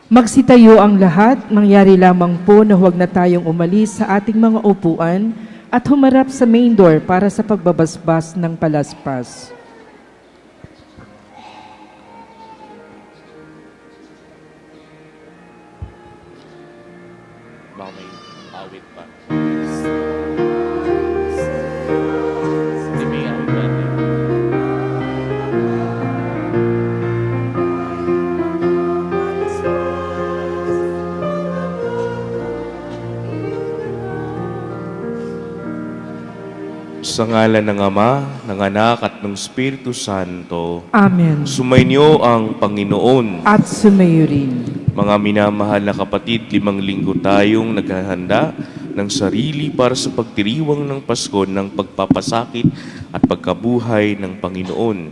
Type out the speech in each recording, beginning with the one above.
Magsitayo ang lahat, mangyari lamang po na huwag na tayong umalis sa ating mga upuan at humarap sa main door para sa pagbabasbas ng palaspas. Baka may awit pa. Hindi may awit pa. Sa ngalan ng Ama, ng Anak at ng Espiritu Santo, Amen. sumainyo ang Panginoon. At sumayo rin. Mga minamahal na kapatid, 5 linggo tayong naghahanda ng sarili para sa pagdiriwang ng Pasko ng pagpapasakit at pagkabuhay ng Panginoon.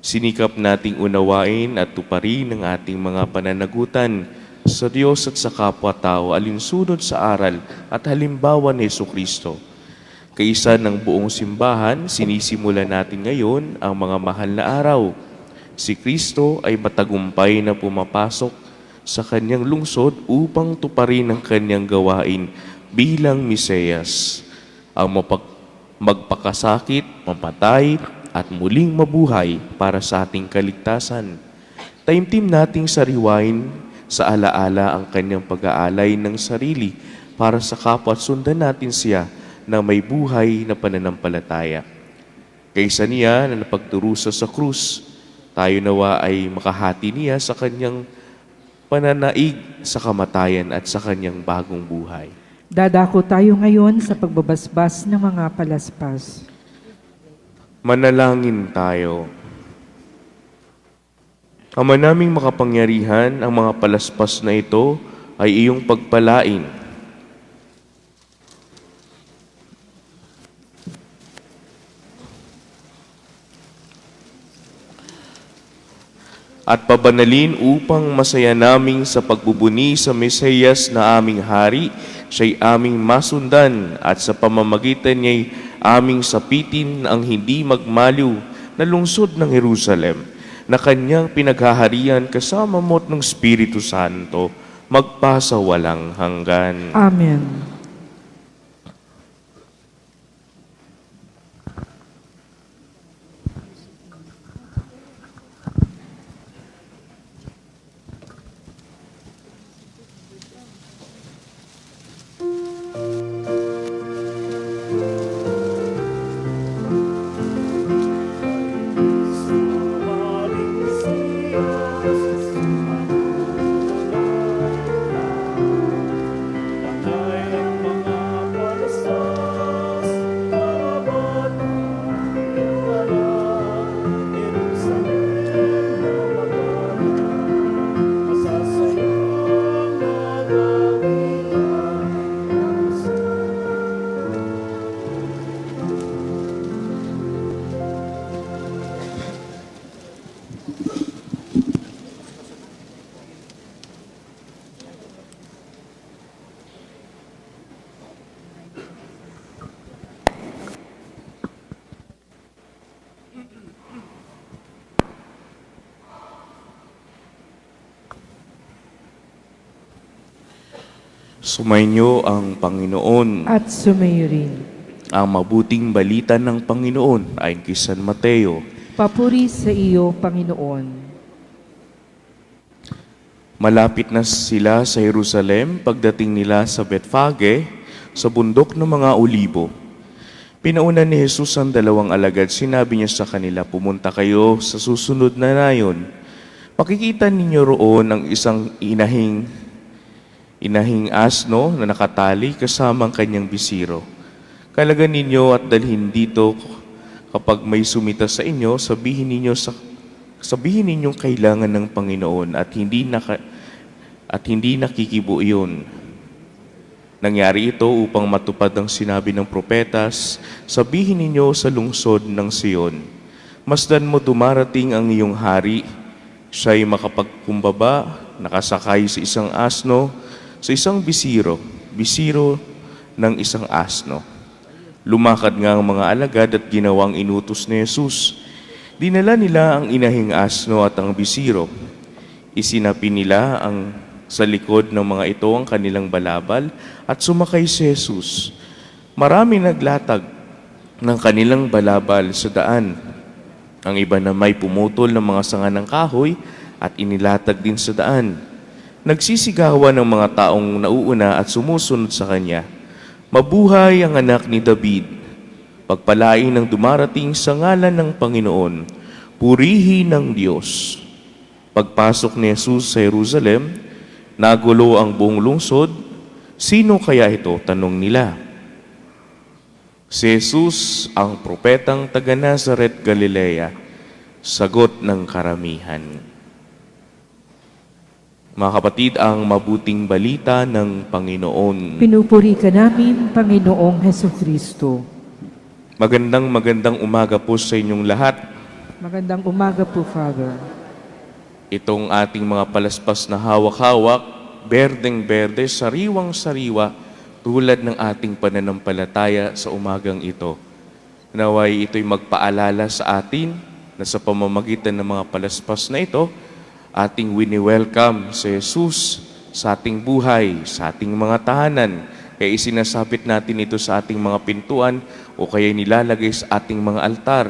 Sinikap nating unawain at tuparin ang ating mga pananagutan sa Diyos at sa kapwa-tao alinsunod sa aral at halimbawa ni Jesucristo. Kaisa ng buong simbahan, sinisimula natin ngayon ang mga mahal na araw. Si Kristo ay matagumpay na pumapasok sa kanyang lungsod upang tuparin ang kanyang gawain bilang Mesiyas, ang magpakasakit, mamatay, at muling mabuhay para sa ating kaligtasan. Taimtim nating sariwain sa alaala ang kanyang pag-aalay ng sarili para sa kapwa at sundan natin siya na may buhay na pananampalataya. Kaysa niya na napagdurusa sa krus, tayo nawa ay makahati niya sa kanyang pananaig sa kamatayan at sa kanyang bagong buhay. Dadako tayo ngayon sa pagbabasbas ng mga palaspas. Manalangin tayo. Ama naming makapangyarihan, ang mga palaspas na ito ay iyong pagpalain. At pabanalin upang masaya naming sa pagbubuni sa Mesiyas na aming hari, siya'y aming masundan at sa pamamagitan niya'y aming sapitin ang hindi magmaliw na lungsod ng Jerusalem, na kanyang pinaghaharian kasama mo't ng Espiritu Santo, magpasawalang hanggan. Amen. Sumainyo ang Panginoon. At sumayo rin. Ang mabuting balita ng Panginoon ayon kay San Mateo. Papuri sa iyo, Panginoon. Malapit na sila sa Jerusalem pagdating nila sa Bethfage, sa bundok ng mga Olibo. Pinauna ni Jesus ang 2 alagad. Sinabi niya sa kanila, pumunta kayo sa susunod na nayon. Makikita ninyo roon ang isang inahing asno na nakatali kasama ang kanyang bisiro. Kalagan ninyo at dalhin dito. Kapag may sumita sa inyo, sabihin ninyong kailangan ng Panginoon at hindi nakikibo iyon. Nangyari ito upang matupad ang sinabi ng propetas, sabihin ninyo sa lungsod ng Sion, masdan mo dumarating ang iyong hari, siya'y makapagkumbaba, nakasakay sa isang asno, sa isang bisiro ng isang asno. Lumakad nga ang mga alagad at ginawang inutos ni Jesus. Dinala nila ang inahing asno at ang bisiro. Isinapi nila ang Sa likod ng mga ito ang kanilang balabal at sumakay si Jesus. Marami naglatag ng kanilang balabal sa daan. Ang iba na may pumutol ng mga sanga ng kahoy at inilatag din sa daan. Nagsisigawan ng mga taong nauuna at sumusunod sa kanya. Mabuhay ang anak ni David. Pagpalain ng dumarating sa ngalan ng Panginoon. Purihin ng Diyos. Pagpasok ni Jesus sa Jerusalem, nagulo ang buong lungsod. Sino kaya ito? Tanong nila. Si Jesus ang propetang taga Nazaret, Galilea. Sagot ng karamihan. Mga kapatid, ang mabuting balita ng Panginoon. Pinupuri ka namin, Panginoong Heso Kristo. Magandang umaga po sa inyong lahat. Magandang umaga po, Father. Itong ating mga palaspas na hawak-hawak, berdeng-berde, sariwang-sariwa, tulad ng ating pananampalataya sa umagang ito. Naway ito'y magpaalala sa atin na sa pamamagitan ng mga palaspas na ito, ating wini-welcome si Jesus sa ating buhay, sa ating mga tahanan. Kaya isinasabit natin ito sa ating mga pintuan o kaya nilalagay sa ating mga altar.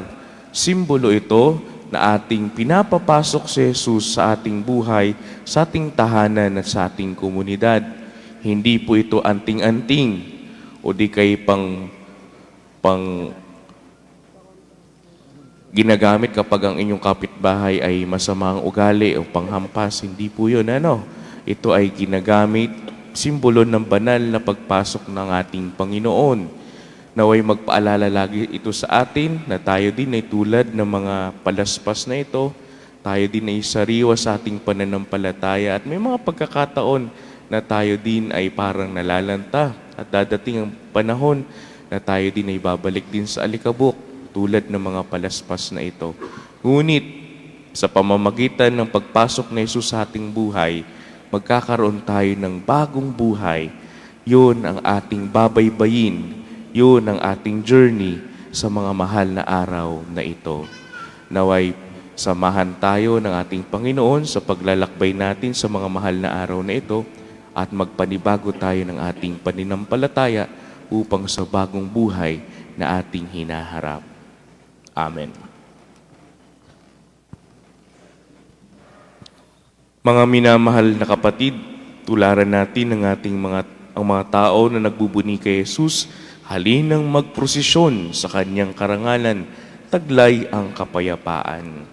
Simbolo ito na ating pinapapasok si Jesus sa ating buhay, sa ating tahanan at sa ating komunidad. Hindi po ito anting-anting o di kay pang ginagamit kapag ang inyong kapitbahay ay masama ang ugali o panghampas. Hindi po yun. Ito ay ginagamit, simbolo ng banal na pagpasok ng ating Panginoon. Naway magpaalala lagi ito sa atin na tayo din ay tulad ng mga palaspas na ito. Tayo din ay sariwa sa ating pananampalataya at may mga pagkakataon na tayo din ay parang nalalanta at dadating ang panahon na tayo din ay babalik din sa alikabok tulad ng mga palaspas na ito. Ngunit sa pamamagitan ng pagpasok ni Jesus sa ating buhay, magkakaroon tayo ng bagong buhay. Yun ang ating babaybayin. Yun ang ating journey sa mga mahal na araw na ito. Naway samahan tayo ng ating Panginoon sa paglalakbay natin sa mga mahal na araw na ito at magpanibago tayo ng ating paninampalataya upang sa bagong buhay na ating hinaharap. Amen. Mga minamahal na kapatid, tularan natin ang mga tao na nagbubuni kay Jesus, halinang magprosesyon sa kanyang karangalan, taglay ang kapayapaan.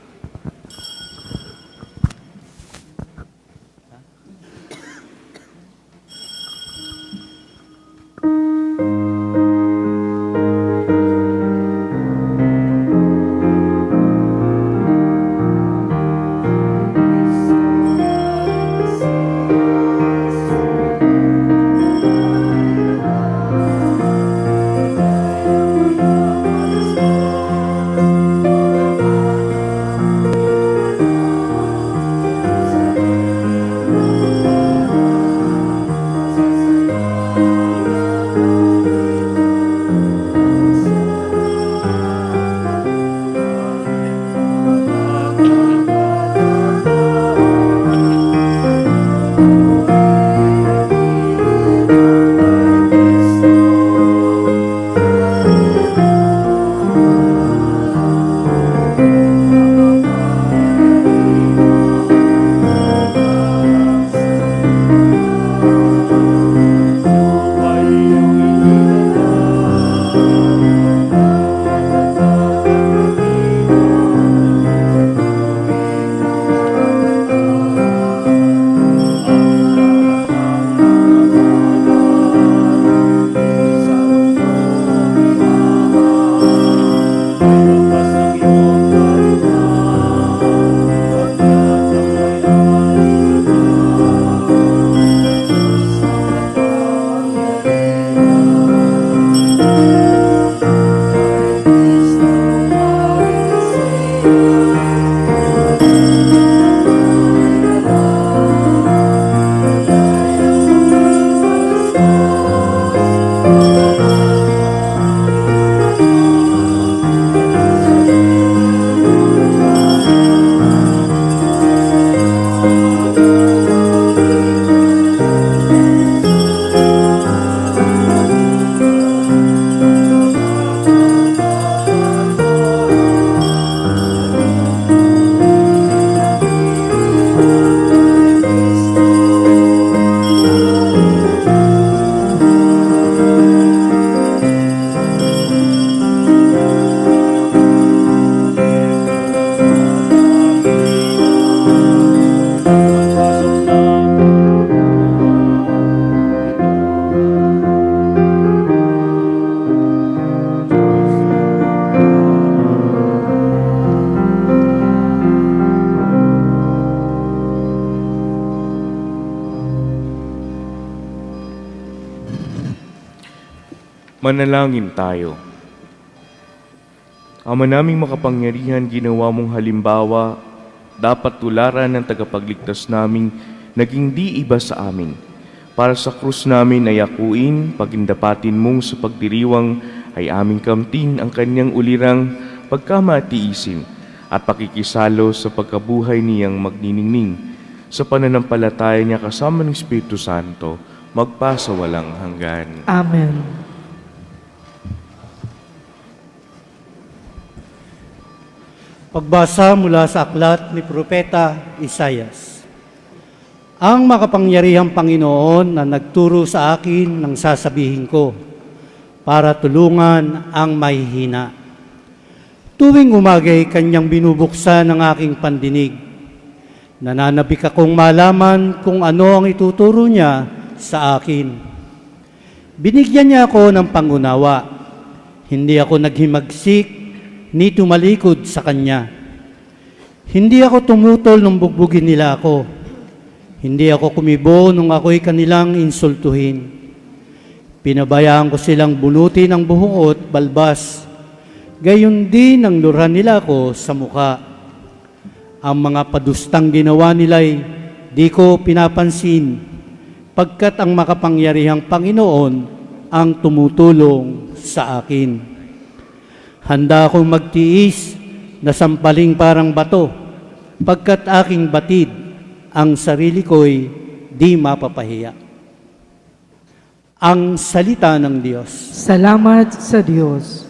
Manalangin tayo. Ama naming makapangyarihan, ginawa mong halimbawa, dapat tularan ng tagapagligtas naming naging di iba sa amin. Para sa krus namin ay akuin, pagindapatin mong sa pagdiriwang ay aming kamtin ang kanyang ulirang pagkamatiisin at pakikisalo sa pagkabuhay niyang magniningning. Sa pananampalataya niya kasama ng Espiritu Santo, magpasawalang hanggan. Amen. Pagbasa mula sa aklat ni Propeta Isaias. Ang makapangyarihang Panginoon na nagturo sa akin ng sasabihin ko para tulungan ang mahihina. Tuwing umagay kanyang binubuksan ang aking pandinig. Nananabik akong malaman kung ano ang ituturo niya sa akin. Binigyan niya ako ng pangunawa. Hindi ako naghimagsik ni tumalikod sa kanya. Hindi ako tumutol nung bugbugin nila ako. Hindi ako kumibo nung ako'y kanilang insultuhin. Pinabayaan ko silang bunutin ang buhok at balbas. Gayon din ang luran nila ako sa muka. Ang mga padustang ginawa nila'y di ko pinapansin, pagkat ang makapangyarihang Panginoon ang tumutulong sa akin. Handa akong magtiis na sampaling parang bato, pagkat aking batid, ang sarili ko'y di mapapahiya. Ang salita ng Diyos. Salamat sa Diyos.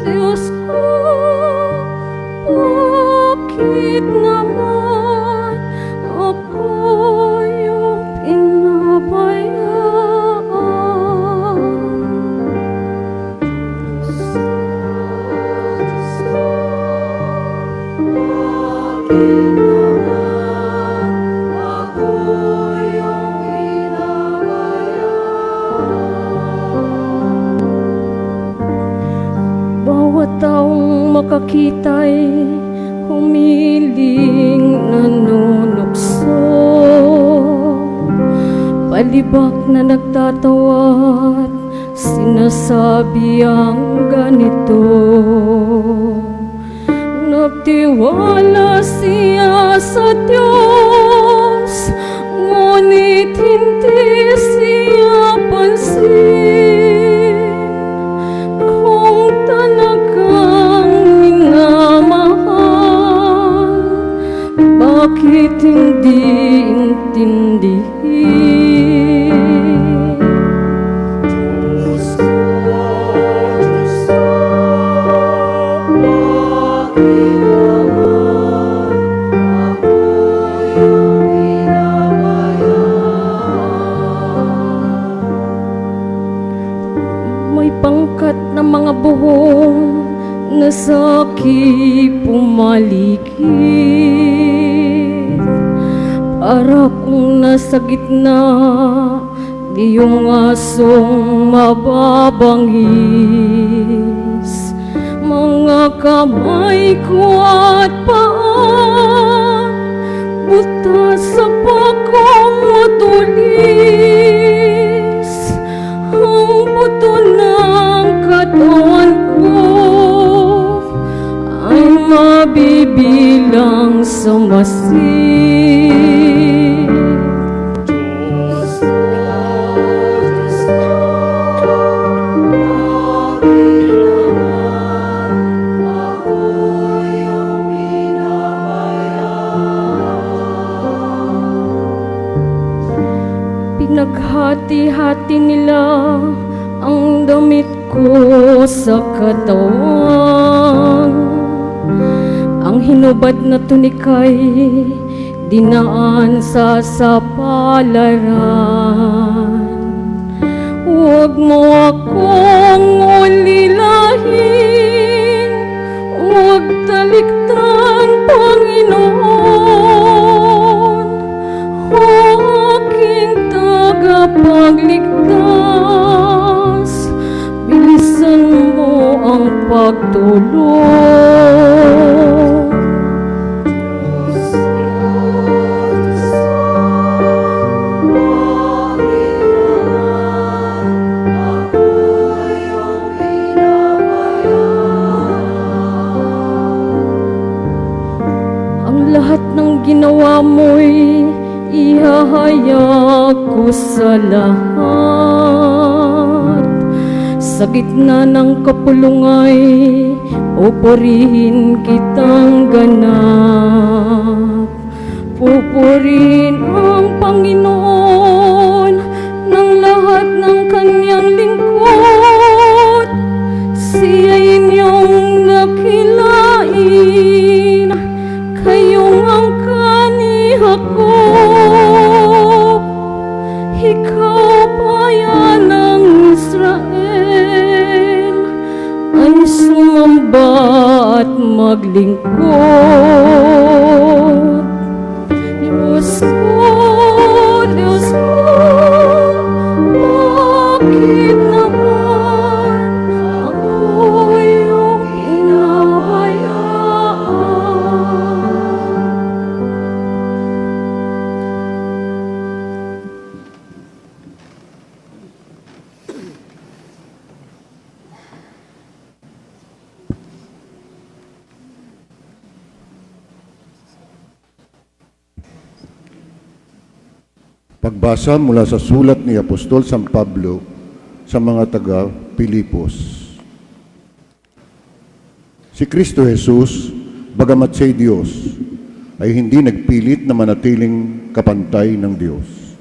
Diyos ko, bakit naman ako yung pinabayaan? Bakit naman ako yung pinabayaan? Bawat taong makakita'y humiling nanunukso, palibak na nagtatawa't sinasabi ang ganito. Nagtiwala siya sa Diyos, ngunit hindi siya pansin. Kung talagang minamahal, bakit hindi intindihin? Diyos ko, bakit naman ako yung pinabayaan? May pangkat na mga buhong nasa pumaligid, para kung nasa gitna di yung asong mababangis. Mga kamay ko at paa, butas sa pagkumutulis. Ang buto ng katawan ko ay mabibilang sa masin. Diyos ko, bakit naman ako yung pinabayaan? Pinaghati-hati nila ang damit ko sa katawan. Ang hinubad na tunikay dinaan sa sapalaran. Huwag mo akong ulilahin, huwag talikdan, Panginoon. magligtas, bilisan mo ang pagtulong. Ang lahat ng ginawa mo'y ihahayag ko sa lahat. Sa gitna ng kapulungay, pupurihin kitang ganap. Pupurihin ang Panginoon ng lahat ng kanyang lingkod. Siya'y inyong nakilain, kayong angkan ni Jacob. Ikaw, bayan ng Israel, ay sumamba at maglingkod. Diyos ko, Diyos ko, bakit naman ako yung pinabayaan? Pagbasa mula sa sulat ni Apostol San Pablo sa mga taga-Pilipos. Si Kristo Jesus, bagamat siya'y Diyos, ay hindi nagpilit na manatiling kapantay ng Diyos.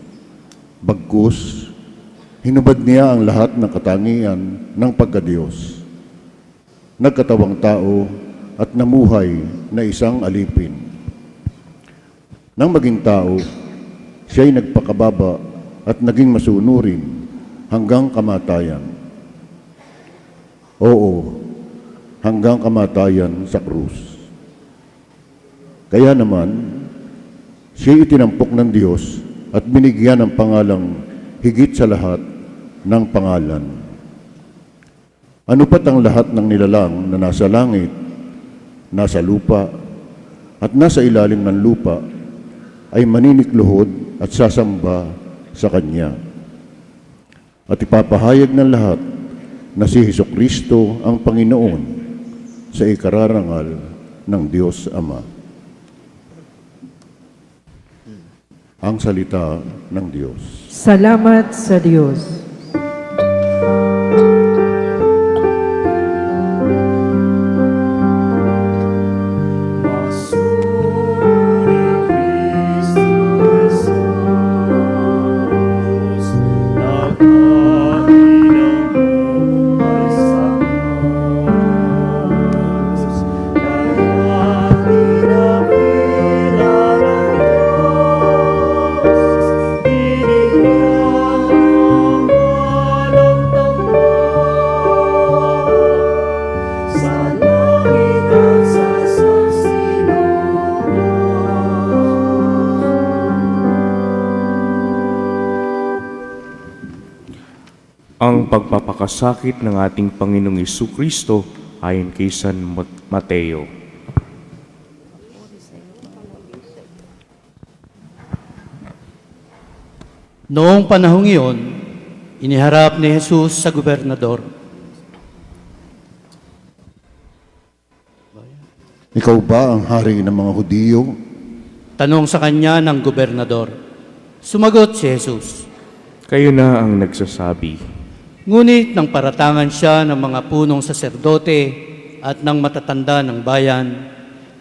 Bagkus, hinubad niya ang lahat ng katangian ng pagka-Diyos. Nagkatawang tao at namuhay na isang alipin. Nang maging tao, siya'y nagpakababa at naging masunurin hanggang kamatayan. Oo, hanggang kamatayan sa krus. Kaya naman, siya'y itinampok ng Diyos at binigyan ng pangalang higit sa lahat ng pangalan. Ano pat ang lahat ng nilalang na nasa langit, nasa lupa, at nasa ilalim ng lupa ay maninikluhod at sasamba sa Kanya. At ipapahayag ng lahat na si Hesukristo ang Panginoon sa ikararangal ng Diyos Ama. Ang salita ng Diyos. Salamat sa Diyos. Ang pagpapakasakit ng ating Panginoong Hesukristo ayon kay San Mateo. Noong panahong iyon, iniharap ni Jesus sa gobernador. Ikaw ba ang hari ng mga Hudiyo? Tanong sa kanya ng gobernador. Sumagot si Jesus. Kayo na ang nagsasabi. Ngunit nang paratangan siya ng mga punong saserdote at ng matatanda ng bayan,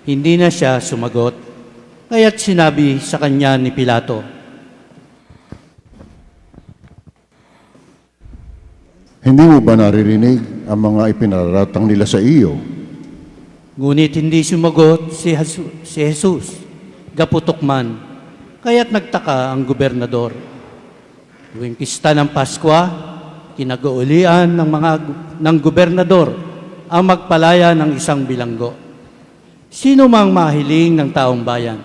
hindi na siya sumagot. Kaya't sinabi sa kanya ni Pilato, Hindi mo ba naririnig ang mga ipinaratang nila sa iyo? ngunit hindi sumagot si Jesus, gaputok man. Kaya't nagtaka ang gobernador. Tuwing pista ng Paskwa, kinagaulian ng gobernador ang magpalaya ng isang bilanggo. Sino mang mahiling ng taong bayan.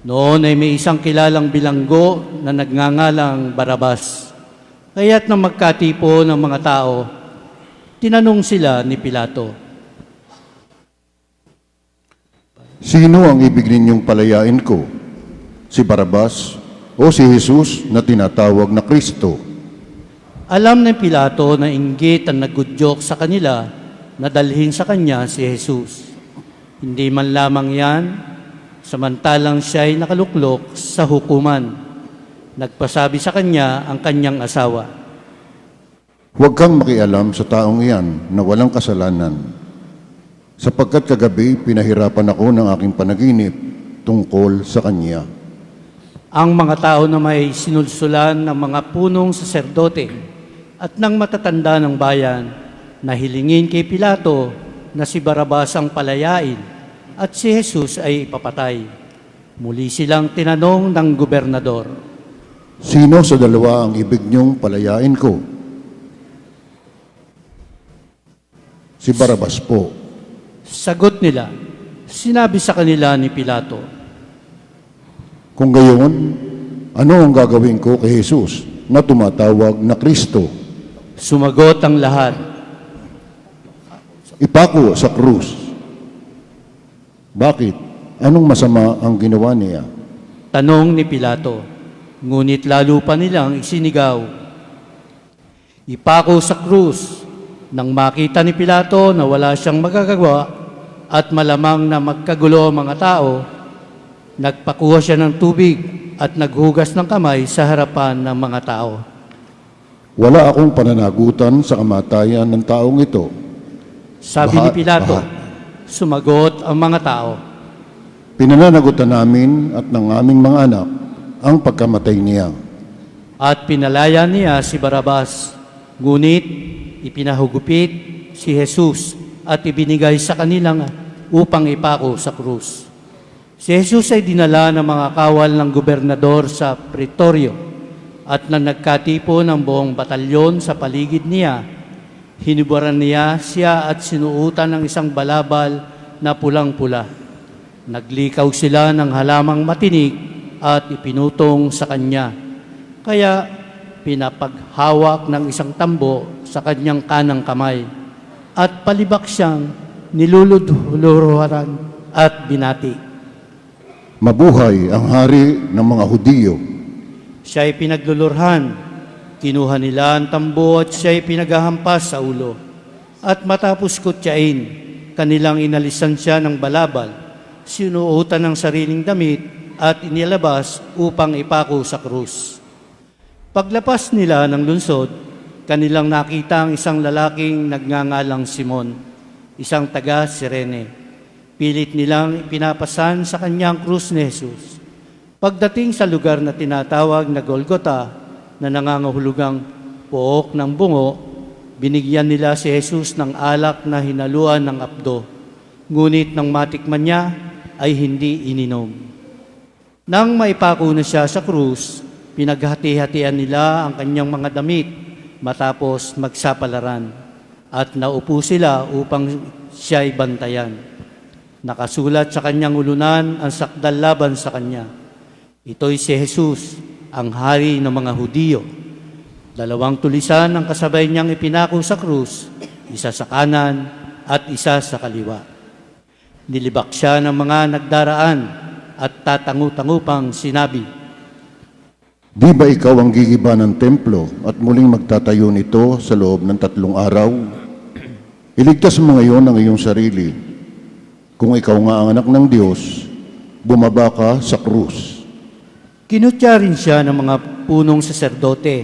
Noon ay may isang kilalang bilanggo na nagngangalang Barabas. Kaya't nang magkatipo ng mga tao, tinanong sila ni Pilato, Sino ang ibig ninyong palayain ko? Si Barabas o si Jesus na tinatawag na Kristo? alam ni Pilato na inggit ang naggudyok sa kanila na dalhin sa kanya si Jesus. Hindi man lamang yan, samantalang siya ay nakaluklok sa hukuman. Nagpasabi sa kanya ang kanyang asawa, Huwag kang makialam sa taong iyan na walang kasalanan, sapagkat kagabi pinahirapan ako ng aking panaginip tungkol sa kanya. ang mga tao na may sinulsulan ng mga punong saserdote at ng matatanda ng bayan na hilingin kay Pilato na si Barabas ang palayain at si Jesus ay ipapatay. Muli silang tinanong ng gobernador, Sino sa dalawa ang ibig niyong palayain ko? Si Barabas po. sagot nila, sinabi sa kanila ni Pilato, Kung gayon, ano ang gagawin ko kay Jesus na tumatawag na Kristo? sumagot ang lahat, Ipako sa krus. Bakit? Anong masama ang ginawa niya? tanong ni Pilato. Ngunit lalo pa nilang isinigaw, ipako sa krus. Nang makita ni Pilato na wala siyang magagawa at malamang na magkagulo ang mga tao, nagpakuha siya ng tubig at naghugas ng kamay sa harapan ng mga tao. Wala akong pananagutan sa kamatayan ng taong ito. Sabi ni Pilato, Bahat. sumagot ang mga tao, Pinananagutan namin at ng aming mga anak ang pagkamatay niya. at pinalaya niya si Barabas. Ngunit ipinahugupit si Jesus at ibinigay sa kanilang upang ipako sa krus. Si Jesus ay dinala ng mga kawal ng gobernador sa pretorio at nang nagkatipo ng buong batalyon sa paligid niya, hinubaran niya siya at sinuutan ng isang balabal na pulang-pula. Naglikaw sila ng halamang matinik at ipinutong sa kanya. Kaya pinapaghawak ng isang tambo sa kanyang kanang kamay at palibak siyang niluludhuruharan at binati. Mabuhay ang hari ng mga Hudiyo. Siya ay pinaglulurhan. Kinuha nila ang tambo at siya ay pinaghahampas sa ulo. At matapos kutyain, kanilang inalisan siya ng balabal, sinuotan ng sariling damit at inilabas upang ipako sa krus. Paglapas nila ng lungsod, kanilang nakita ang isang lalaking nagngangalang Simon, isang taga Sirene. Pilit nilang pinapasan sa kanyang krus ni Jesus. Pagdating sa lugar na tinatawag na Golgota, na nangangahulugang pook ng bungo, binigyan nila si Jesus ng alak na hinaluan ng apdo. Ngunit nang matikman niya, ay hindi ininom. Nang maipako na siya sa krus, pinaghati-hatian nila ang kanyang mga damit matapos magsapalaran at naupo sila upang siya'y bantayan. Nakasulat sa kanyang ulunan ang sakdal laban sa kanya. Ito'y si Jesus, ang hari ng mga Hudiyo. 2 tulisan ang kasabay niyang ipinako sa krus, isa sa kanan at isa sa kaliwa. Nilibak siya ng mga nagdaraan at tatangu-tangupang sinabi, Di ba ikaw ang gigiba ng templo at muling magtatayo nito sa loob ng 3 araw? Iligtas mo ngayon ang iyong sarili. Kung ikaw nga ang anak ng Diyos, bumaba ka sa krus. Kinutya rin siya ng mga punong saserdote,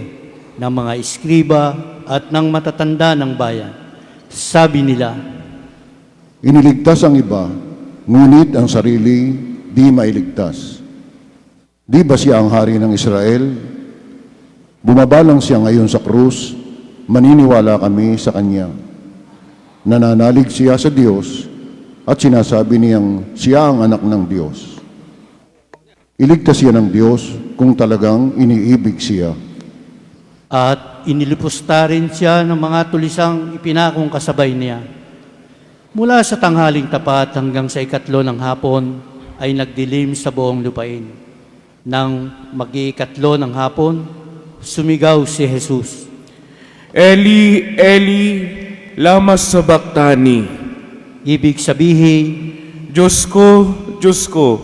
ng mga iskriba at ng matatanda ng bayan. Sabi nila, Iniligtas ang iba, ngunit ang sarili di mailigtas. Di ba siya ang hari ng Israel? Bumaba lang siya ngayon sa krus, maniniwala kami sa kanya. Nananalig siya sa Diyos at sinasabi niyang siya ang anak ng Diyos. Iligtas siya ng Diyos kung talagang iniibig siya. at inilupusta rin siya ng mga tulisang ipinakong kasabay niya. Mula sa tanghaling tapat hanggang sa 3 ng hapon ay nagdilim sa buong lupain. Nang mag-3 ng hapon, Sumigaw si Jesus. Eli, Eli, lama sabachthani. Ibig sabihin, Diyos ko,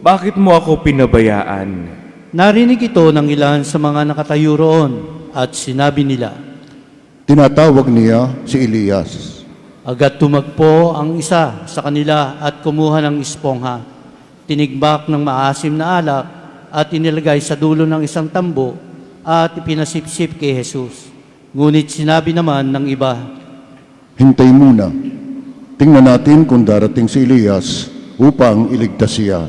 bakit mo ako pinabayaan? narinig ito ng ilan sa mga nakatayo roon at sinabi nila. Tinatawag niya si Elias. Agad tumagpo ang isa sa kanila at kumuha ng espongha. Tinigbak ng maasim na alak at inilagay sa dulo ng isang tambo at ipinasipsip kay Jesus. Ngunit sinabi naman ng iba, Hintay muna. Tingnan natin kung darating si Elias upang iligtas siya.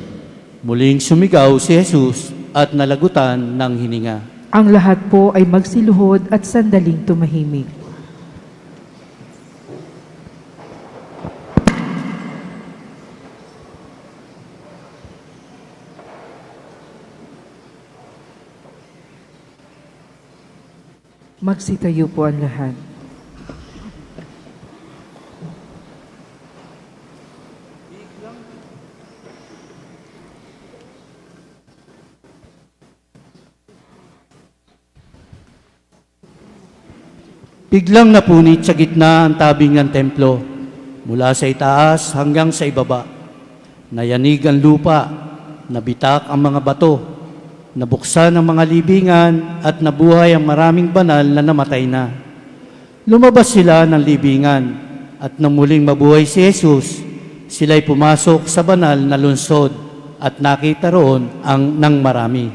muling sumigaw si Jesus at nalagutan ng hininga. Ang lahat po ay magsiluhod at sandaling tumahimik. Magsitayo po ang lahat. Biglang napunit sa gitna ang tabing ng templo, mula sa itaas hanggang sa ibaba. Nayanig ang lupa, nabitak ang mga bato, nabuksan ang mga libingan at nabuhay ang maraming banal na namatay na. Lumabas sila ng libingan at nang muling mabuhay si Jesus, sila'y pumasok sa banal na lungsod at nakita roon ang nang marami.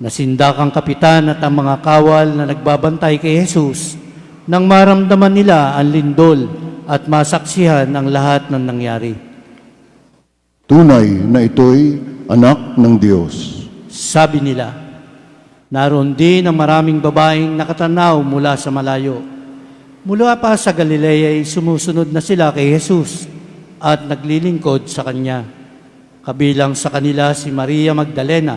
Nasindak ang kapitan at ang mga kawal na nagbabantay kay Jesus nang maramdaman nila ang lindol at masaksihan ang lahat ng nangyari. Tunay na ito'y anak ng Diyos. Sabi nila, naroon din ang maraming babaeng nakatanaw mula sa malayo. Mula pa sa Galilea ay sumusunod na sila kay Jesus at naglilingkod sa Kanya. Kabilang sa kanila si Maria Magdalena,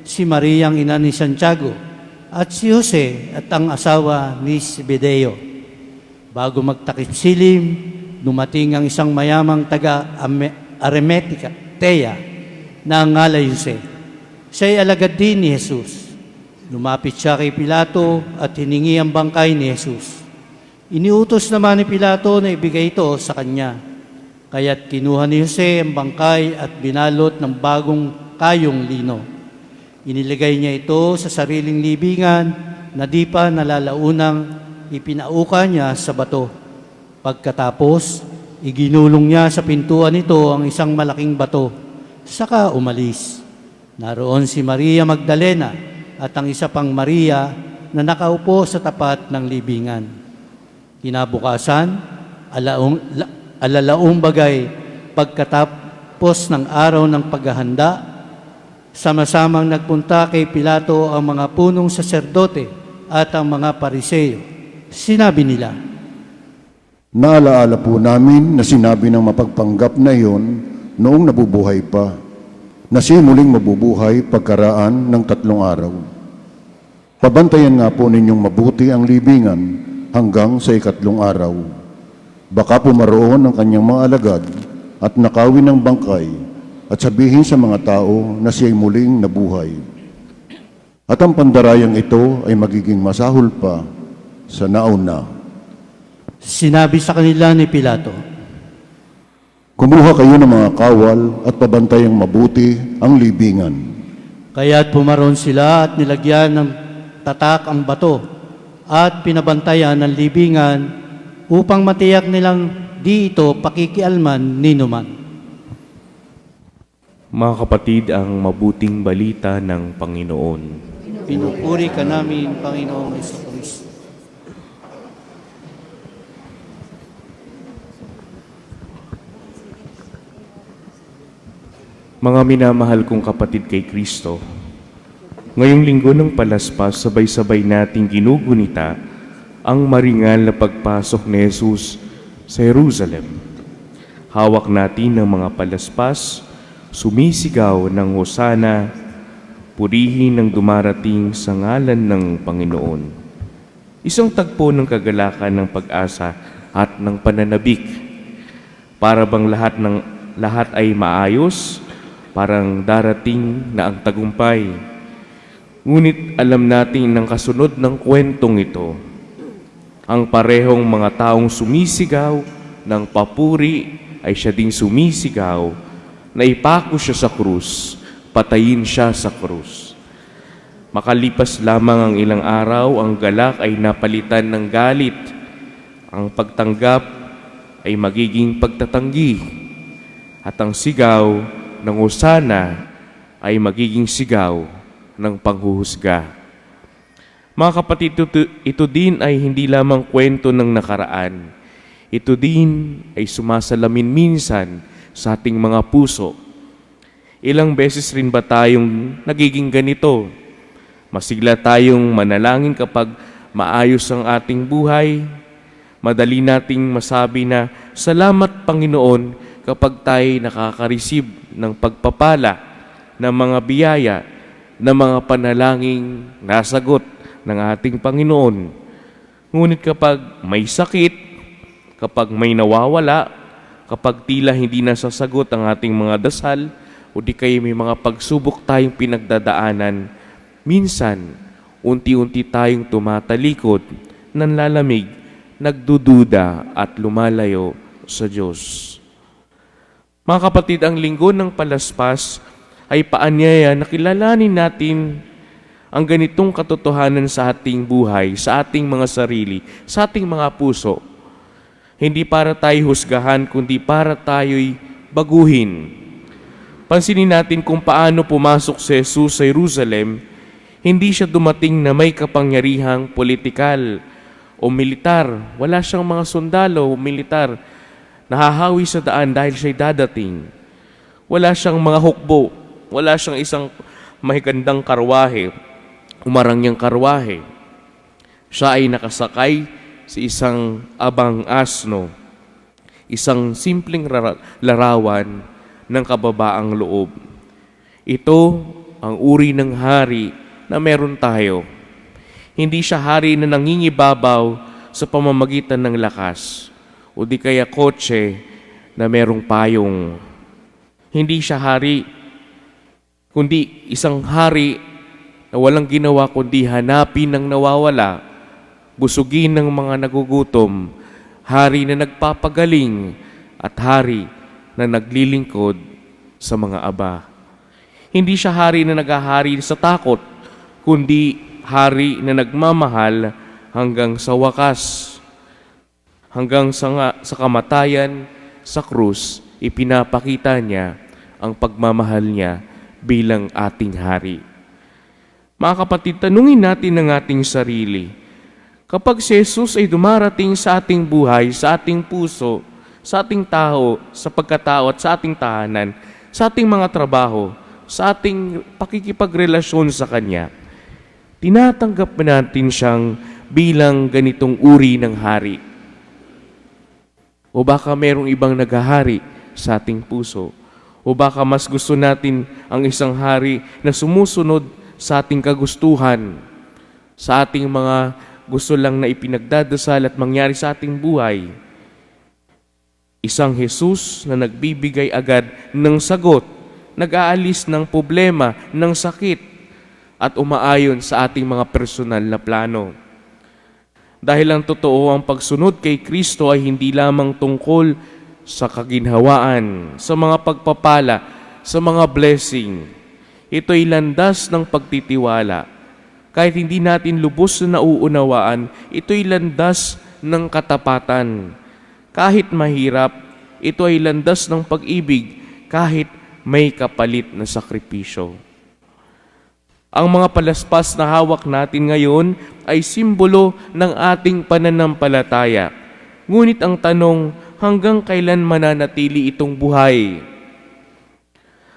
si Maria ang ina ni Santiago, at si Jose at ang asawa ni Zebedeo. Bago magtakip silim, dumating ang isang mayamang taga-Arimatea na ngalay Jose. Siya'y alagad din ni Jesus. Lumapit siya kay Pilato at hiningi ang bangkay ni Jesus. Iniutos naman ni Pilato na ibigay ito sa kanya. Kaya't kinuha ni Jose ang bangkay at binalot ng bagong kayong lino. Iniligay niya ito sa sariling libingan na di pa nalalaunang ipinauka niya sa bato. Pagkatapos, iginulong niya sa pintuan nito ang isang malaking bato. Saka umalis. Naroon si Maria Magdalena at ang isa pang Maria na nakaupo sa tapat ng libingan. Kinabukasan, alalaong bagay pagkatapos ng araw ng paghahanda, sama-samang nagpunta kay Pilato ang mga punong saserdote at ang mga pariseo. Sinabi nila, Naalaala po namin na sinabi ng mapagpanggap na iyon noong nabubuhay pa, na siya muling mabubuhay pagkaraan ng 3 araw. Pabantayan nga po ninyong mabuti ang libingan hanggang sa 4 araw. Baka pumaroon ang kanyang mga alagad at nakawin ng bangkay at sabihin sa mga tao na siya'y muling nabuhay. At ang pandarayang ito ay magiging masahol pa sa nauna. sinabi sa kanila ni Pilato, Kumuha kayo ng mga kawal at pabantayang mabuti ang libingan. kaya't pumaron sila at nilagyan ng tatak ang bato at pinabantayan ng libingan upang matiyak nilang di ito pakikialman ni numan. Mga kapatid, ang mabuting balita ng Panginoon. Pinupuri ka namin, Panginoong Jesucristo. Mga minamahal kong kapatid kay Kristo, ngayong linggo ng Palaspas, sabay-sabay nating ginugunita ang maringal na pagpasok ni Jesus sa Jerusalem. Hawak natin ng mga palaspas, sumisigaw ng hosana, purihin ng dumarating sa ngalan ng Panginoon. Isang tagpo ng kagalakan ng pag-asa at ng pananabik. Para bang lahat ay maayos, parang darating na ang tagumpay. Ngunit alam natin ng kasunod ng kwentong ito, ang parehong mga taong sumisigaw ng papuri ay siya ding sumisigaw na ipako siya sa krus, patayin siya sa krus. Makalipas lamang ang ilang araw, ang galak ay napalitan ng galit. Ang pagtanggap ay magiging pagtatanggi. At ang sigaw ng hosana ay magiging sigaw ng panghuhusga. Mga kapatid, ito din ay hindi lamang kwento ng nakaraan. Ito din ay sumasalamin minsan sa ating mga puso. Ilang beses rin ba tayong nagiging ganito? Masigla tayong manalangin kapag maayos ang ating buhay. Madali nating masabi na, "Salamat Panginoon," kapag tayo nakaka-receive ng pagpapala, ng mga biyaya, ng mga panalangin nasagot ng ating Panginoon. Ngunit kapag may sakit, kapag may nawawala, kapag tila hindi nasasagot ang ating mga dasal, o di kaya may mga pagsubok tayong pinagdadaanan, minsan, unti-unti tayong tumatalikod, nanlalamig, nagdududa at lumalayo sa Diyos. Mga kapatid, ang linggo ng Palaspas ay paanyaya na kilalanin natin ang ganitong katotohanan sa ating buhay, sa ating mga sarili, sa ating mga puso. Hindi para tayo husgahan, kundi para tayo'y baguhin. Pansinin natin kung paano pumasok si Jesus sa Jerusalem. Hindi siya dumating na may kapangyarihang politikal o militar. Wala siyang mga sundalo o militar nahahawi sa daan dahil siya'y dadating. Wala siyang mga hukbo. Wala siyang isang mahigandang karwahe, umarangyang karwahe. Siya ay nakasakay sa isang abang asno, isang simpleng larawan ng kababaang loob. Ito ang uri ng hari na meron tayo. Hindi siya hari na nangingibabaw sa pamamagitan ng lakas o di kaya kotse na merong payong. Hindi siya hari, kundi isang hari na walang ginawa kundi hanapin ang nawawala, busugin ng mga nagugutom, hari na nagpapagaling at hari na naglilingkod sa mga aba. Hindi siya hari na naghahari sa takot, kundi hari na nagmamahal hanggang sa wakas. Hanggang sa kamatayan sa krus, ipinapakita niya ang pagmamahal niya bilang ating hari. Mga kapatid, tanungin natin ang ating sarili. Kapag si Jesus ay dumarating sa ating buhay, sa ating puso, sa ating tao, sa pagkatao at sa ating tahanan, sa ating mga trabaho, sa ating pakikipagrelasyon sa Kanya, tinatanggap natin siyang bilang ganitong uri ng hari. O baka merong ibang naghahari sa ating puso. O baka mas gusto natin ang isang hari na sumusunod sa ating kagustuhan, sa ating mga gusto lang na ipinagdadasal at mangyari sa ating buhay. Isang Jesus na nagbibigay agad ng sagot, nag-aalis ng problema, ng sakit, at umaayon sa ating mga personal na plano. Dahil ang totoo, ang pagsunod kay Kristo ay hindi lamang tungkol sa kaginhawaan, sa mga pagpapala, sa mga blessing. Ito'y landas ng pagtitiwala. Kahit hindi natin lubos na nauunawaan, ito'y landas ng katapatan. Kahit mahirap, ito ay landas ng pag-ibig kahit may kapalit na sakripisyo. Ang mga palaspas na hawak natin ngayon ay simbolo ng ating pananampalataya. Ngunit ang tanong, hanggang kailan mananatili itong buhay?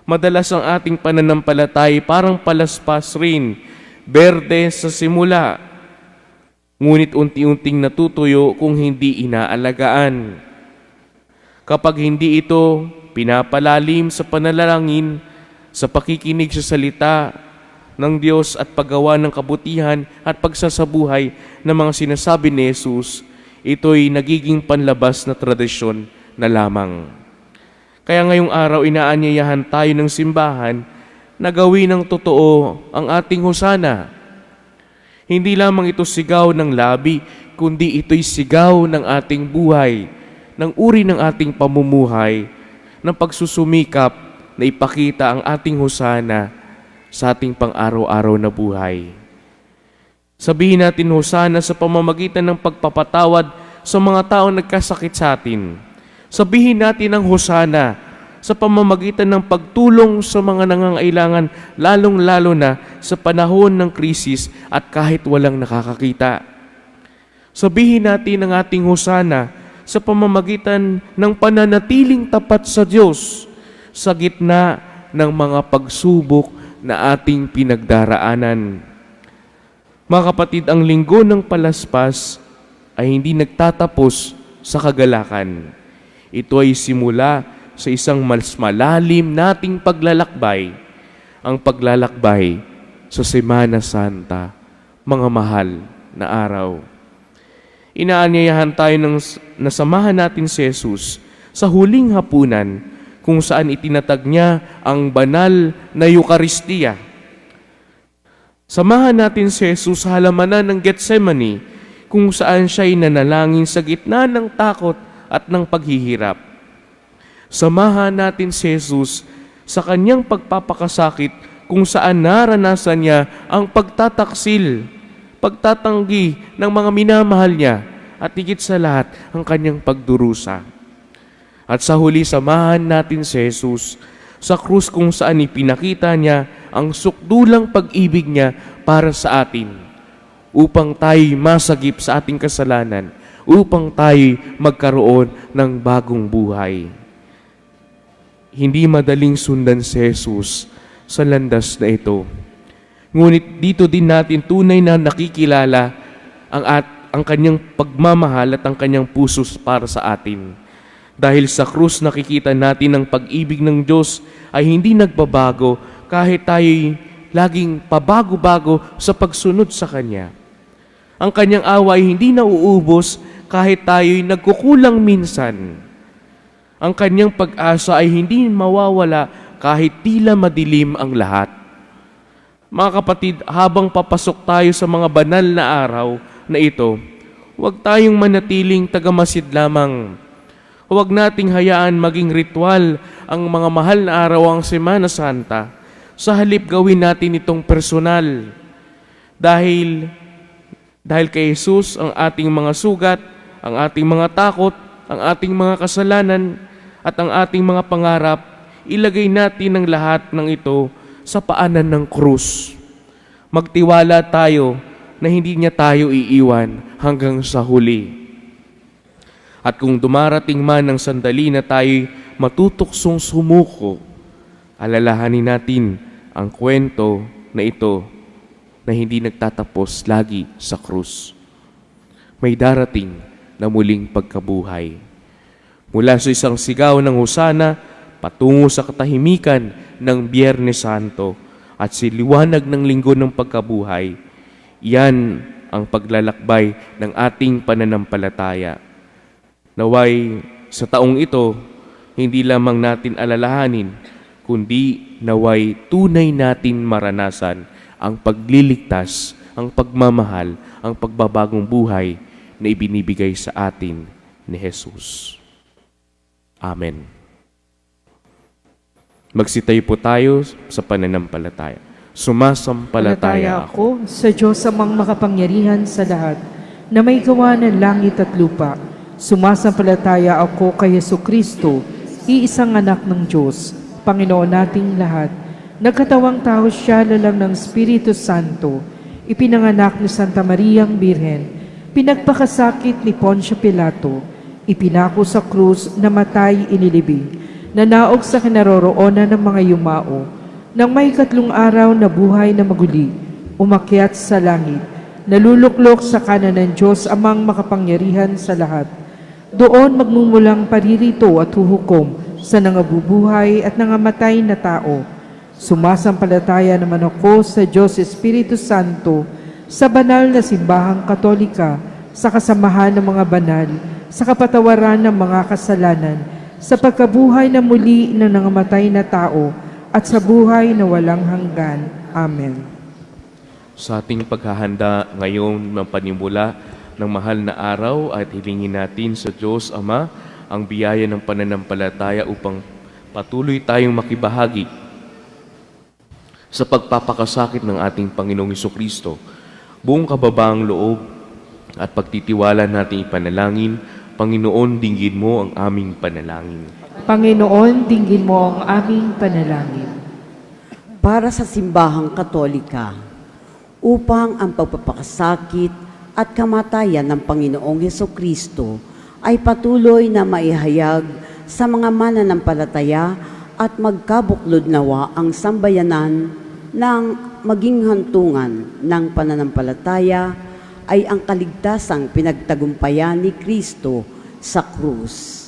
Madalas ang ating pananampalataya parang palaspas rin, berde sa simula, ngunit unti-unting natutuyo kung hindi inaalagaan. Kapag hindi ito pinapalalim sa panalangin, sa pakikinig sa salita ng Diyos at paggawa ng kabutihan at pagsasabuhay ng mga sinasabi ni Jesus, ito'y nagiging panlabas na tradisyon na lamang. Kaya ngayong araw inaanyayahan tayo ng simbahan na gawin ng totoo ang ating hosana. Hindi lamang ito sigaw ng labi, kundi ito'y sigaw ng ating buhay, ng uri ng ating pamumuhay, ng pagsusumikap na ipakita ang ating hosana sa ating pang-araw-araw na buhay. Sabihin natin hosana sa pamamagitan ng pagpapatawad sa mga taong nagkasakit sa atin. Sabihin natin ang hosana sa pamamagitan ng pagtulong sa mga nangangailangan, lalong-lalo na sa panahon ng krisis at kahit walang nakakakita. Sabihin natin ang ating hosana sa pamamagitan ng pananatiling tapat sa Diyos sa gitna ng mga pagsubok na ating pinagdaraanan. Mga kapatid, ang linggo ng palaspas ay hindi nagtatapos sa kagalakan. Ito ay simula sa isang mas malalim nating paglalakbay, ang paglalakbay sa Semana Santa, mga mahal na araw. Inaanyayahan tayo nasamahan natin si Jesus sa huling hapunan kung saan itinatag niya ang banal na Eucharistia. Samahan natin si Jesus sa halamanan ng Getsemani kung saan siya'y nanalangin sa gitna ng takot at ng paghihirap. Samahan natin si Jesus sa kanyang pagpapakasakit kung saan naranasan niya ang pagtataksil, pagtatanggi ng mga minamahal niya at higit sa lahat ang kanyang pagdurusa. At sa huli, samahan natin si Jesus sa krus kung saan ipinakita niya ang sukdulang pag-ibig niya para sa atin upang tayo masagip sa ating kasalanan, upang tayo magkaroon ng bagong buhay. Hindi madaling sundan si Jesus sa landas na ito. Ngunit dito din natin tunay na nakikilala ang kanyang pagmamahal at ang kanyang puso para sa atin. Dahil sa krus nakikita natin ang pag-ibig ng Diyos ay hindi nagbabago kahit tayo'y laging pabago-bago sa pagsunod sa Kanya. Ang Kanyang awa ay hindi nauubos kahit tayo'y nagkukulang minsan. Ang Kanyang pag-asa ay hindi mawawala kahit tila madilim ang lahat. Mga kapatid, habang papasok tayo sa mga banal na araw na ito, huwag tayong manatiling tagamasid lamang. Huwag nating hayaan maging ritual ang mga mahal na araw ang Semana Santa. Sa halip gawin natin itong personal. Dahil kay Jesus ang ating mga sugat, ang ating mga takot, ang ating mga kasalanan, at ang ating mga pangarap, ilagay natin ang lahat ng ito sa paanan ng krus. Magtiwala tayo na hindi niya tayo iiwan hanggang sa huli. At kung dumarating man ang sandali na tayo'y matutuksong sumuko, alalahanin natin ang kwento na ito na hindi nagtatapos lagi sa krus. May darating na muling pagkabuhay. Mula sa isang sigaw ng hosana, patungo sa katahimikan ng Biyernes Santo at sa liwanag ng linggo ng pagkabuhay, yan ang paglalakbay ng ating pananampalataya. Naway sa taong ito, hindi lamang natin alalahanin, kundi naway tunay natin maranasan ang pagliligtas, ang pagmamahal, ang pagbabagong buhay na ibinibigay sa atin ni Jesus. Amen. Magsitayo po tayo sa pananampalataya. Sumasampalataya ako sa Diyos amang makapangyarihan sa lahat, na may gawa ng langit at lupa. Sumasampalataya ako kay Jesucristo, iisang anak ng Diyos, Panginoon nating lahat. Nagkatawang tao siya lalang ng Espiritu Santo, ipinanganak ni Santa Mariang Birhen, pinagpakasakit ni Poncio Pilato, ipinako sa krus, namatay, inilibing, nanaog sa kinaroroonan ng mga yumao, nang may 3 araw na buhay na maguli, umakyat sa langit, naluluklok sa kanan ng Diyos amang makapangyarihan sa lahat. Doon magmumulang paririto at huhukom sa nangabubuhay at nangamatay na tao. Sumasampalataya naman ako sa Diyos Espiritu Santo, sa banal na simbahang katolika, sa kasamahan ng mga banal, sa kapatawaran ng mga kasalanan, sa pagkabuhay na muli ng nangamatay na tao, at sa buhay na walang hanggan. Amen. Sa ating paghahanda ngayon ng panimula ng mahal na araw at hilingin natin sa Diyos Ama ang biyaya ng pananampalataya upang patuloy tayong makibahagi sa pagpapakasakit ng ating Panginoong Hesukristo. Buong kababaang loob at pagtitiwala natin ipanalangin, Panginoon, dinggin mo ang aming panalangin. Panginoon, dinggin mo ang aming panalangin. Para sa simbahang Katolika, upang ang pagpapakasakit at kamatayan ng Panginoong Hesukristo ay patuloy na maihayag sa mga mananampalataya at magkabuklod nawa ang sambayanan ng maging hantungan ng pananampalataya ay ang kaligtasang pinagtagumpayan ni Kristo sa krus.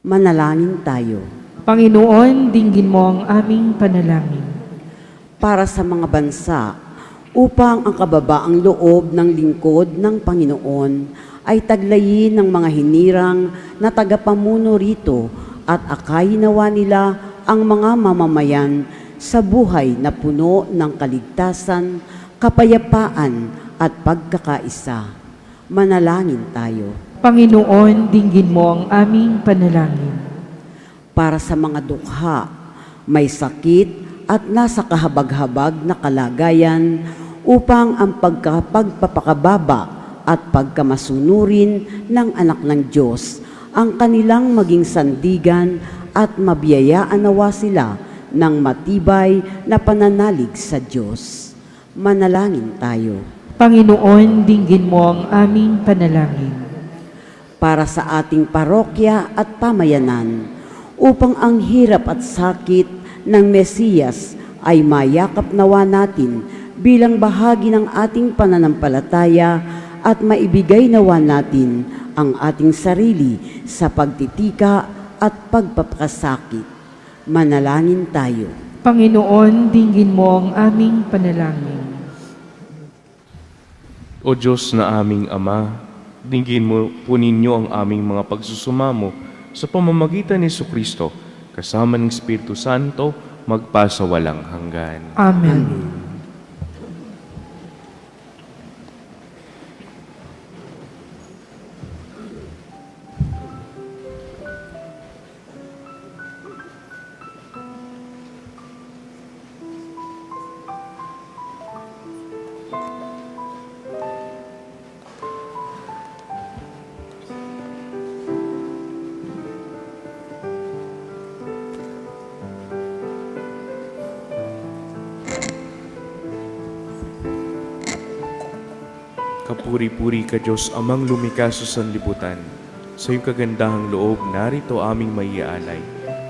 Manalangin tayo. Panginoon, dinggin mo ang aming panalangin. Para sa mga bansa, upang ang kababaang loob ng lingkod ng Panginoon ay taglayin ng mga hinirang na tagapamuno rito at akayin nawa nila ang mga mamamayan sa buhay na puno ng kaligtasan, kapayapaan at pagkakaisa. Manalangin tayo. Panginoon, dinggin mo ang aming panalangin. Para sa mga dukha, may sakit at nasa kahabag-habag na kalagayan upang ang pagpapakababa at pagkamasunurin ng anak ng Diyos ang kanilang maging sandigan at mabiyayaan nawa sila ng matibay na pananalig sa Diyos. Manalangin tayo. Panginoon, dinggin mo ang aming panalangin. Para sa ating parokya at pamayanan, upang ang hirap at sakit ng Mesiyas ay mayakap nawa natin bilang bahagi ng ating pananampalataya at maibigay nawa natin ang ating sarili sa pagtitika at pagpapakasakit. Manalangin tayo. Panginoon, dinggin mo ang aming panalangin. O Diyos na aming Ama, dinggin mo po ninyo ang aming mga pagsusumamo sa pamamagitan ni Jesucristo, kasama ng Espiritu Santo, magpasawalang hanggan. Amen. Kapuri-puri ka Diyos, amang lumikha sa sanlibutan. Sa iyong kagandahang loob, narito aming maiaalay.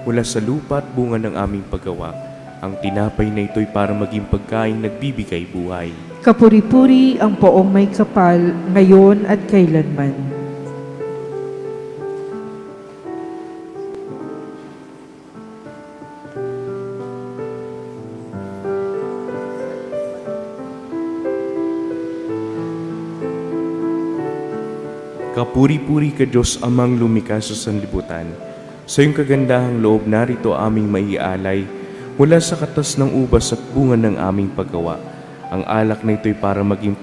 Mula sa lupa at bunga ng aming paggawa, ang tinapay na ito'y para maging pagkain nagbibigay buhay. Kapuri-puri ang poong may kapal, ngayon at kailanman. Kapuri-puri ka Diyos, amang lumikha sa sanlibutan. Sa iyong kagandahang loob, narito aming maiaalay. Mula sa katas ng ubas at bunga ng aming paggawa, ang alak na ito'y para maging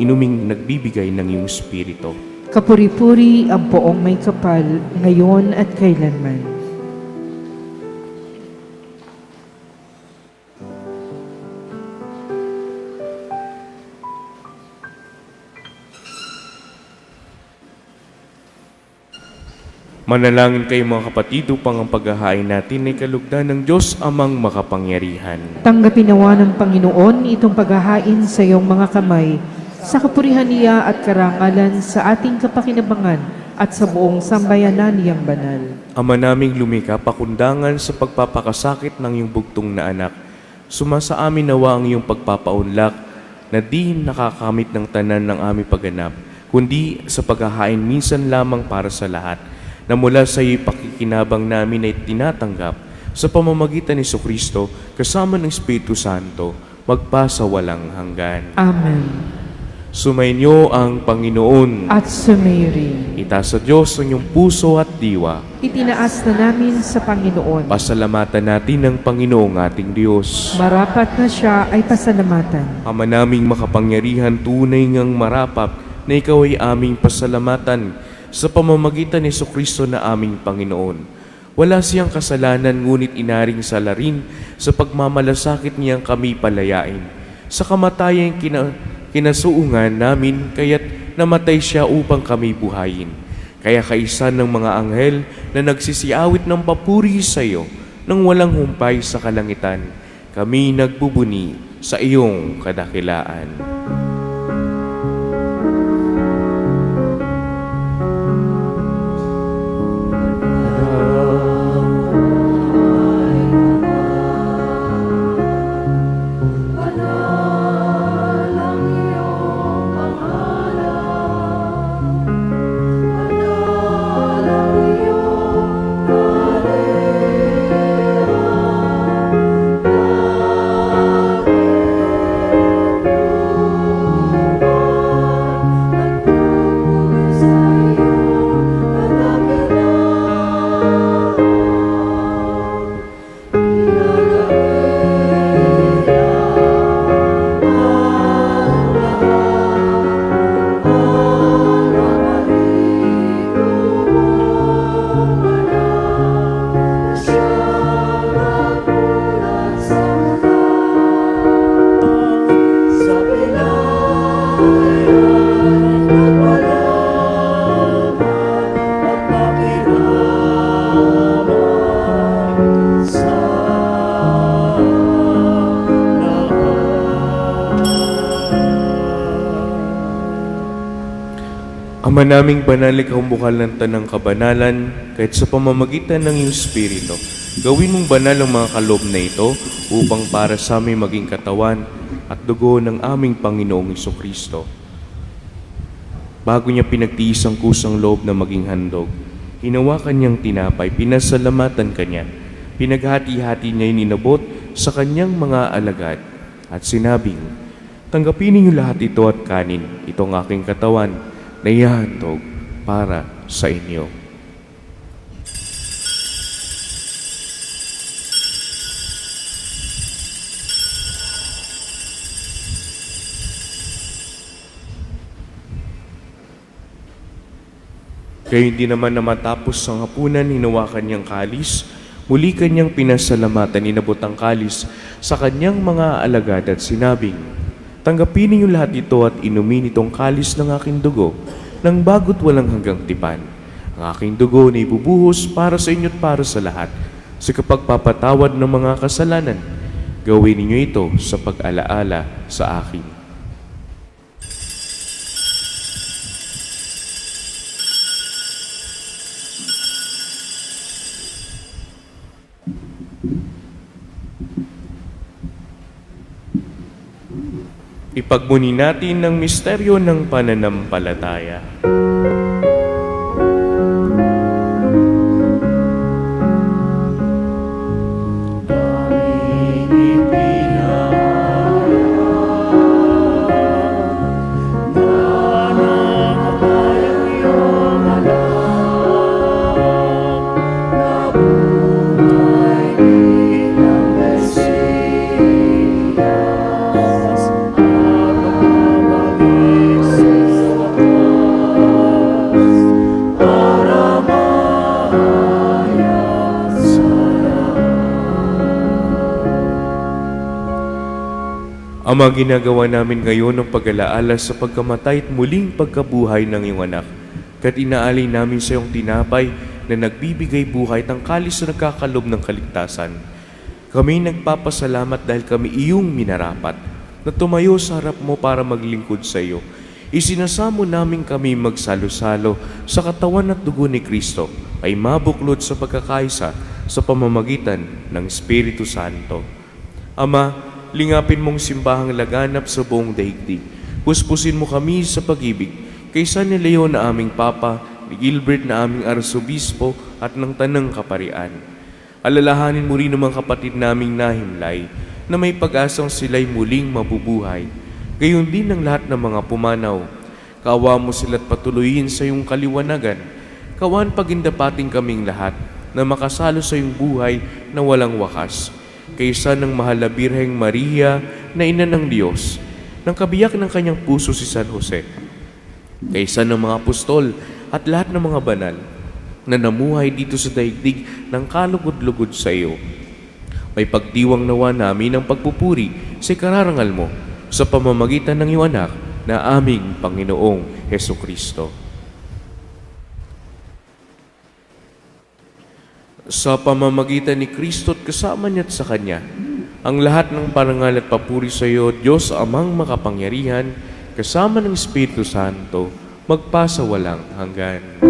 inuming nagbibigay ng iyong Espiritu. Kapuri-puri ang poong may kapal, ngayon at kailanman. Manalangin kayo mga kapatid upang ang paghahain natin ay kalugdan ng Diyos amang makapangyarihan. Tanggapin nawa ng Panginoon itong paghahain sa iyong mga kamay, sa kapurihan niya at karangalan sa ating kapakinabangan at sa buong sambayanan niyang banal. Ama naming lumikha, pakundangan sa pagpapakasakit ng iyong bugtong na anak. Sumasa amin nawa ang iyong pagpapaunlak na di nakakamit ng tanan ng aming pagganap, kundi sa paghahain minsan lamang para sa lahat, na mula sa iyo'y pakikinabang namin ay tinatanggap sa pamamagitan ni Jesucristo kasama ng Espiritu Santo, magpasawalang hanggan. Amen. Sumainyo ang Panginoon. At sumayo. Itaas sa Diyos ang inyong puso at diwa. Itinaas na namin sa Panginoon. Pasalamatan natin ang Panginoong ating Diyos. Marapat na siya ay pasalamatan. Ama naming makapangyarihan, tunay ngang marapat na ikaw ay aming pasalamatan sa pamamagitan ni Jesucristo na aming Panginoon. Wala siyang kasalanan, ngunit inaring salarin sa pagmamalasakit niyang kami palayain. Sa kamatayan kinasuungan namin, kaya't namatay siya upang kami buhayin. Kaya kaisa ng mga anghel na nagsisiawit ng papuri sa iyo nang walang humpay sa kalangitan, kami nagbubuni sa iyong kadakilaan. Ama naming banal, ikaw ang bukal ng tanang kabanalan, kahit sa pamamagitan ng iyong Espiritu. Gawin mong banal ang mga kaloob na ito upang para sa aming maging katawan at dugo ng aming Panginoong Jesucristo. Bago niya pinagtiis ang kusang loob na maging handog, hinawakan niyang tinapay, pinasalamatan kanya, pinaghati-hati niya inabot sa kanyang mga alagad at sinabing, "Tanggapin niyo lahat ito at kanin, ito ang aking katawan, na ihahandog para sa inyo." Kaya hindi naman na matapos ang hapunan, hinawakan niyang kalis, muli kanyang pinasalamatan, inabot ang kalis sa kanyang mga alagad at sinabing, "Tanggapin ninyo lahat ito at inumin itong kalis ng aking dugo, ng bago't walang hanggang tipan. Ang aking dugo na ibubuhos para sa inyo at para sa lahat, sa kapagpapatawad ng mga kasalanan. Gawin ninyo ito sa pag-alaala sa akin." Ipagmuni natin ang misteryo ng pananampalataya. Ama, ginagawa namin ngayon ang pag-alaala sa pagkamatay at muling pagkabuhay ng iyong anak. Kaya't inaalay namin sa iyong tinapay na nagbibigay buhay at ang kalis na nagkakalob ng kaligtasan. Kami nagpapasalamat dahil kami iyong minarapat na tumayo sa harap mo para maglingkod sa iyo. Isinasamo namin kami magsalo-salo sa katawan at dugo ni Kristo ay mabuklod sa pagkakaisa sa pamamagitan ng Espiritu Santo. Ama, lingapin mong simbahang laganap sa buong daigdig. Puspusin mo kami sa pag-ibig kay San Leon na aming Papa, ni Gilbert na aming Arsobispo at ng Tanang Kaparian. Alalahanin mo rin ang mga kapatid naming nahimlay na may pag-asang sila'y muling mabubuhay. gayon din ang lahat ng mga pumanaw. Kaawa mo sila't patuloyin sa iyong kaliwanagan. Kawan pagindapating kaming lahat na makasalo sa iyong buhay na walang wakas. Kaysa ng mahal na Birheng Maria na ina ng Diyos, ng kabiyak ng kanyang puso si San Jose, kaysa ng mga apostol at lahat ng mga banal na namuhay dito sa daigdig ng kalugod-lugod sa iyo. May pagdiwang nawa namin ang pagpupuri sa kararangal mo sa pamamagitan ng iyong anak na aming Panginoong Hesukristo. Sa pamamagitan ni Kristo at kasama niya at sa Kanya, ang lahat ng parangal at papuri sa iyo, Diyos Amang makapangyarihan, kasama ng Espiritu Santo, magpasawalang hanggan.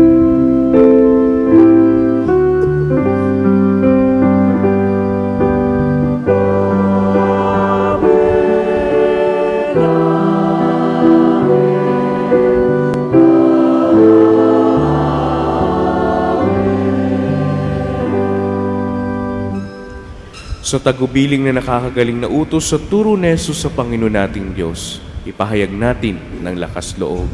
Sa tagubiling na nakakagaling na utos sa turo ni Jesus sa Panginoon nating Diyos, ipahayag natin ng lakas loob.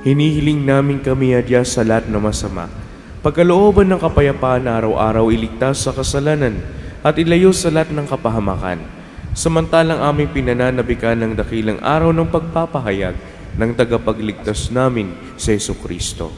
Hinihiling namin kami adya sa lahat na masama. Pagkalooban ng kapayapaan na araw-araw iligtas sa kasalanan at ilayo sa lahat ng kapahamakan. Samantalang aming pinananabikan ng dakilang araw ng pagpapahayag ng tagapagligtas namin sa Jesucristo.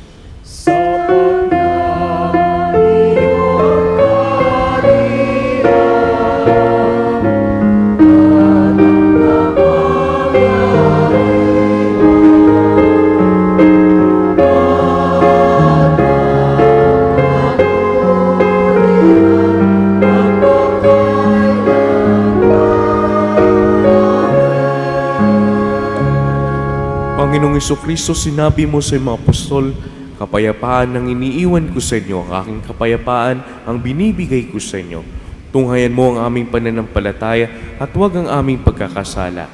Panginoong Jesucristo, sinabi mo sa mga apostol, kapayapaan ang iniiwan ko sa inyo, ang aking kapayapaan ang binibigay ko sa inyo. Tunghayan mo ang aming pananampalataya at huwag ang aming pagkakasala.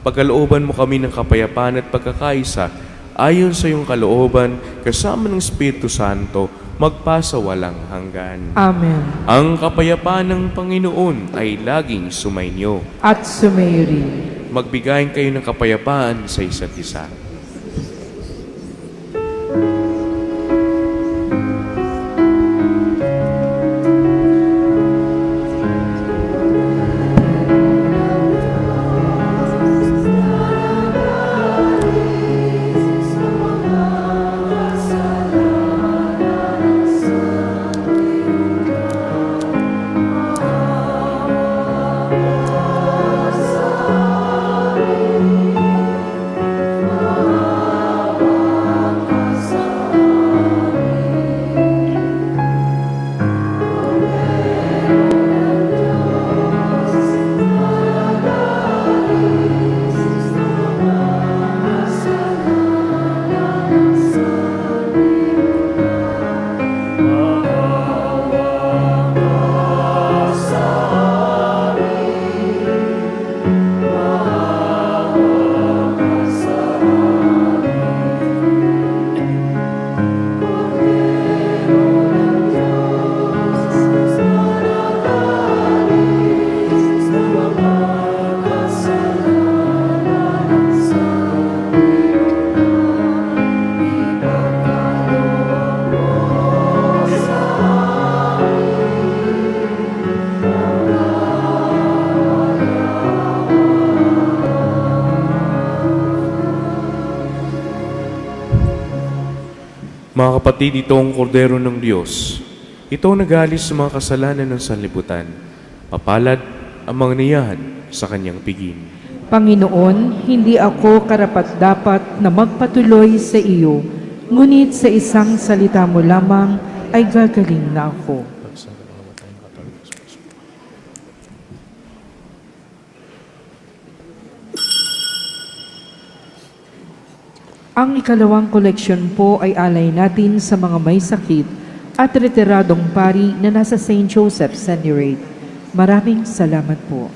Pagkalooban mo kami ng kapayapaan at pagkakaisa, ayon sa iyong kalooban, kasama ng Espiritu Santo, magpasawalang hanggan. Amen. Ang kapayapaan ng Panginoon ay laging sumainyo. At sumayo rin. Magbigayin kayo ng kapayapaan sa isa't isa. Mga kapatid, ito ang kordero ng Diyos. Ito ang nag-aalis sa mga kasalanan ng sanlibutan. Papalad ang mga niyahan sa kanyang piging. Panginoon, hindi ako karapat-dapat na magpatuloy sa iyo, ngunit sa isang salita mo lamang ay gagaling na ako. Ang ikalawang koleksyon po ay alay natin sa mga may sakit at retiradong pari na nasa St. Joseph Seminary. Maraming salamat po.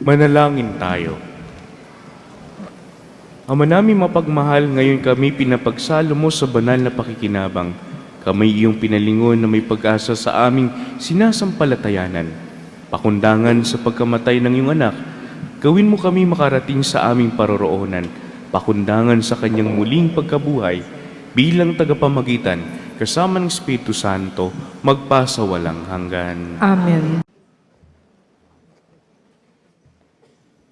Manalangin tayo. Ama namin mapagmahal, ngayon kami pinapagsalo mo sa banal na pakikinabang. Kami iyong pinalingon na may pag-asa sa aming sinasampalatayanan. Pakundangan sa pagkamatay ng iyong anak, gawin mo kami makarating sa aming paroroonan. Pakundangan sa kanyang muling pagkabuhay bilang tagapamagitan kasama ng Espiritu Santo magpasawalang hanggan. Amen.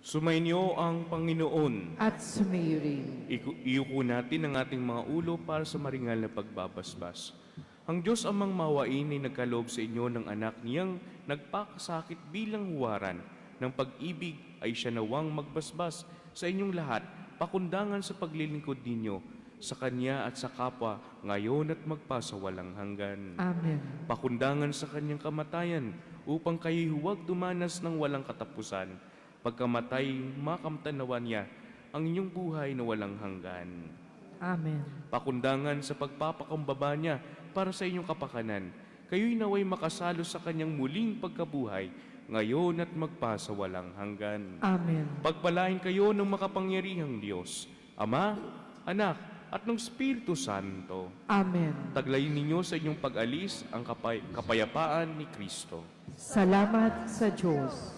Sumainyo ang Panginoon. At sumayo rin. Iyuko natin ang ating mga ulo para sa maringal na pagbabasbas. Ang Diyos amang mawain ay nagkaloob sa inyo ng anak niyang nagpakasakit bilang huwaran ng pag-ibig ay siya nawang magbasbas sa inyong lahat, pakundangan sa paglilingkod ninyo sa Kanya at sa kapwa ngayon at magpasawalang hanggan. Amen. Pakundangan sa Kanyang kamatayan upang kayo'y huwag dumanas ng walang katapusan. Pagkamatay, makamtanawan niya ang inyong buhay na walang hanggan. Amen. Pakundangan sa pagpapakumbaba niya para sa inyong kapakanan. Kayo'y naway makasalo sa kanyang muling pagkabuhay, ngayon at magpasawalang hanggan. Amen. Pagpalain kayo ng makapangyarihang Diyos, Ama, Anak, at ng Espiritu Santo. Amen. Taglayin ninyo sa inyong pag-alis ang kapayapaan ni Kristo. Salamat sa Diyos.